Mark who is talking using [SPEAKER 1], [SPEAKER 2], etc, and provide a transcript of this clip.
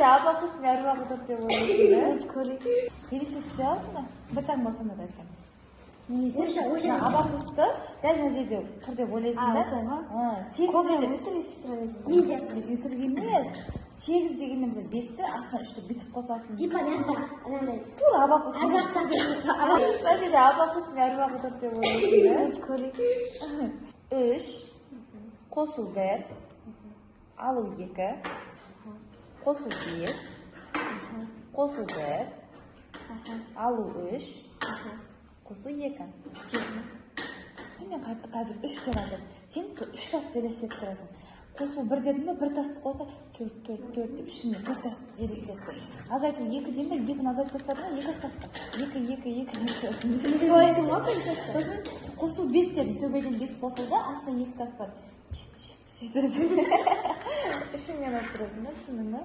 [SPEAKER 1] de abakısın arabakı tut деп ойлайсың да?
[SPEAKER 2] Көрейік.
[SPEAKER 1] Елестетіп түсе аласың ба? Bir таңба санап айтсам.
[SPEAKER 2] Оша.
[SPEAKER 1] Абакусты дәл мына жерде тұр деп ойлайсың да?
[SPEAKER 2] Осылай ма?
[SPEAKER 1] 8
[SPEAKER 2] Көбірек өтірік
[SPEAKER 1] емес. 8 дегенде мысалы 5-ті астына 3-ті бүйтіп қосасың.
[SPEAKER 2] Типа мына анандай.
[SPEAKER 1] Тура абакус. Мына жерде абакустың арбағы тұр деп ойлайсың да?
[SPEAKER 2] Көрейік.
[SPEAKER 1] 3 қосу 1 алу 2 қосу 5 қосу 1 алу 3 қосу 2. Мен қазір 3 келеді. Сен 3 тас елестетіп тұрасың. Қосу 1 дедім бе, 1 тасты қоса 4 деп ішіне 4 тас елестетті. Азайту 2 деймін бе, 2-ні азайтып тастадың ба, 2 тасты. 2.
[SPEAKER 2] Солай айтты ма?
[SPEAKER 1] Сосын қосу 5 дедім, төбеден 5 қосылды, астына 2 тас бар. 7. Ішіңнен айтып тұрасың да, түсіндің ба?